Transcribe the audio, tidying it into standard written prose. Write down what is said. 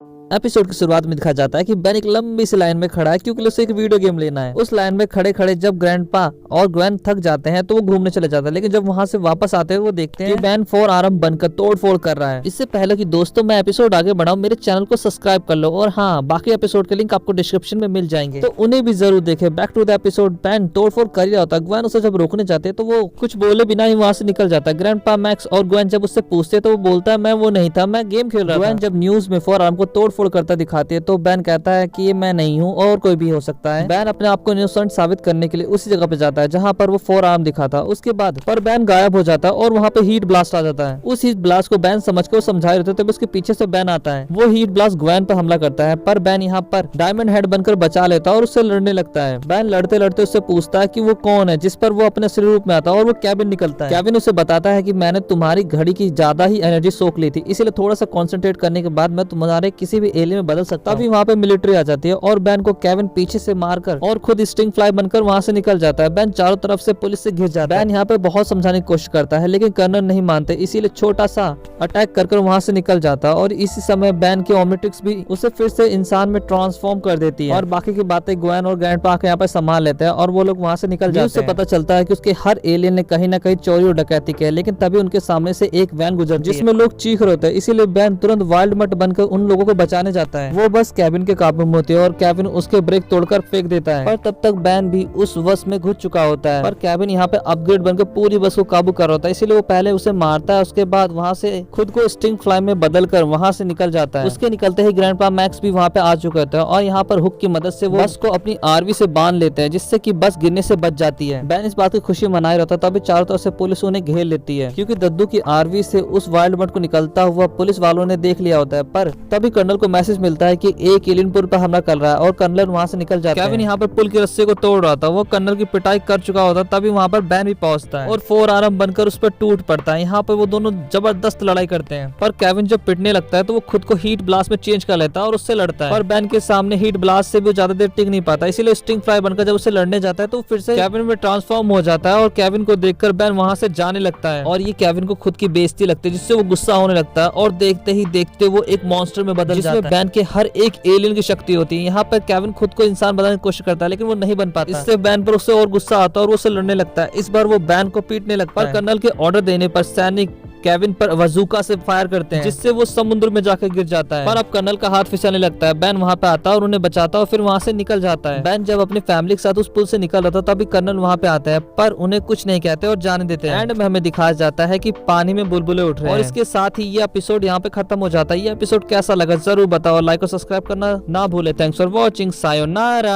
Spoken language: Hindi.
एपिसोड की शुरुआत में दिखाया जाता है कि बेन एक लंबी सी लाइन में खड़ा है क्योंकि उसे एक वीडियो गेम लेना है। उस लाइन में खड़े खड़े जब ग्रैंडपा और ग्वेन थक जाते हैं तो वो घूमने चले जाता है, लेकिन जब वहां से वापस आते हैं वो देखते हैं कि बेन 4 आर्म बनकर तोड़ फोड़ कर रहा है। इससे पहले कि दोस्तों मैं एपिसोड आगे बढ़ाऊं, मेरे चैनल को सब्सक्राइब कर लो और हाँ, बाकी एपिसोड के लिंक आपको डिस्क्रिप्शन में मिल जाएंगे, तो उन्हें भी जरूर देखे। Back to the episode. बेन तोड़ फोड़ कर ही रहा होता है, ग्वेन उसे जब रोकने जाते हैं तो वो कुछ बोले बिना ही वहां से निकल जाता है। ग्रैंडपा, मैक्स और ग्वेन जब उससे पूछते तो वो बोलता है मैं वो नहीं था, मैं गेम खेल रहा था। ग्वेन जब न्यूज में 4 आर्म को तोड़ फोड़ करता दिखाती है तो बेन कहता है कि ये मैं नहीं हूँ और कोई भी हो सकता है। बेन अपने आप को इनोसेंट साबित करने के लिए उसी जगह पे जाता है जहाँ पर वो 4 आर्म दिखा था। उसके बाद पर बेन गायब हो जाता है और वहाँ पे हीट ब्लास्ट आ जाता है। उस हीट ब्लास्ट को बेन समझ के वो समझा रहे थे तब उसके पीछे से बेन आता है। वो हीट ब्लास्ट ग्वेन पे हमला करता है, पर बेन यहाँ पर डायमंड हेड बनकर बचा लेता है और उससे लड़ने लगता है। बेन लड़ते लड़ते उससे पूछता है कि वो कौन है, जिस पर वो अपने असली रूप में आता है और वो केविन निकलता है। केविन उसे बताता है कि मैंने तुम्हारी घड़ी की ज्यादा ही एनर्जी सोख ली थी, इसलिए थोड़ा सा कॉन्सेंट्रेट करने के बाद मैं तुम्हारे किसी भी एलियन में बदल सकता हूँ। अभी वहाँ पे मिलिट्री आ जाती है और बेन को केविन पीछे से मारकर और खुद स्टिंग फ्लाई बनकर वहां से निकल जाता है। बेन चारों तरफ से पुलिस से घिर जाता है। बेन यहाँ पे बहुत समझाने की कोशिश करता है लेकिन कर्नल नहीं मानते, इसीलिए छोटा सा अटैक कर वहां से निकल जाता है और इसी समय बेन की ओमनिट्रिक्स भी उसे फिर से इंसान में ट्रांसफॉर्म कर देती है और बाकी की बातें ग्वेन और ग्रैंडपा आके यहाँ पे संभाल लेते हैं और वो लोग वहां से निकल जाते हैं। उससे पता चलता है कि उसके हर एलियन ने कहीं ना कहीं चोरी और डकैती की है, लेकिन तभी उनके सामने से एक वैन गुजरती है जिसमें लोग चीख रहे होते हैं, इसीलिए बेन तुरंत वाइल्ड मट बनकर उन लोगों को बचाने जाता है। वो बस केविन के काबू में होती है और केविन उसके ब्रेक तोड़कर फेंक देता है, पर तब तक बेन भी उस बस में घुस चुका होता है। पर केविन यहाँ पे अपग्रेड बनकर पूरी बस को काबू कर रहा होता है, इसीलिए वो पहले उसे मारता है, उसके बाद वहाँ से खुद को स्टिंग फ्लाई में बदलकर वहाँ से निकल जाता है। उसके निकलते ही ग्रैंडपा मैक्स भी वहाँ पे आ चुका होता है और यहाँ पर हुक की मदद से वो बस को अपनी आरवी से बांध लेते हैं, जिससे कि बस गिरने से बच जाती है। बेन इस बात की खुशी मनाए रहता है, तभी चारों तरफ से पुलिस उन्हें घेर लेती है क्योंकि दद्दू की आरवी से उस वाइल्ड मट को निकलता हुआ पुलिस वालों ने देख लिया होता है। पर तभी कर्नल को मैसेज मिलता है कि एक एलियन पुल पर हमला कर रहा है और कर्नल वहाँ से निकल जाता है। केविन यहाँ पर पुल की रस्सी को तोड़ रहा था, वो कर्नल की पिटाई कर चुका होता है, तभी वहाँ पर बेन भी पहुंचता है और 4 आर्म बनकर उस पर टूट पड़ता है। यहाँ पर वो दोनों जबरदस्त लड़ाई करते हैं, पर केविन जब पिटने लगता है तो वो खुद को हीट ब्लास्ट में चेंज कर लेता है और उससे लड़ता है, पर बेन के सामने हीट ब्लास्ट से भी ज्यादा देर टिक नहीं पाता, इसीलिए स्टिंग फ्लाई बनकर जब उसे लड़ने जाता है तो फिर से केविन में ट्रांसफॉर्म हो जाता है और केविन को देखकर बेन वहाँ से जाने लगता है और ये केविन को खुद की बेइज्जती लगती है, जिससे वो गुस्सा होने लगता है और देखते ही देखते वो एक मॉन्स्टर में बदल जाता है, जिसमें बेन के हर एक एलियन की शक्ति होती है। यहाँ पर केविन खुद को इंसान बनाने की कोशिश करता है लेकिन वो नहीं बन पाता, इससे बेन पर उससे और गुस्सा आता है और वो उसे लड़ने लगता है। इस बार वो बेन को पीटने लगता है, पर कर्नल के ऑर्डर देने पर सैनिक केविन पर बंदूक से फायर करते हैं, जिससे वो समुद्र में जाकर गिर जाता है। पर अब कर्नल का हाथ फिसलने लगता है, बेन वहाँ पे आता है और उन्हें बचाता है और फिर वहाँ से निकल जाता है। बेन जब अपनी फैमिली के साथ उस पुल से निकल रहा था तभी कर्नल वहाँ पे आता है, पर उन्हें कुछ नहीं कहते और जाने देते हैं। एंड में हमें दिखाया जाता है कि पानी में बुलबुले उठ रहे हैं और इसके साथ ही ये एपिसोड यहाँ पे खत्म हो जाता है। ये एपिसोड कैसा लगा जरूर बताओ, लाइक और सब्सक्राइब करना ना भूले। Thanks for watching, sayonara.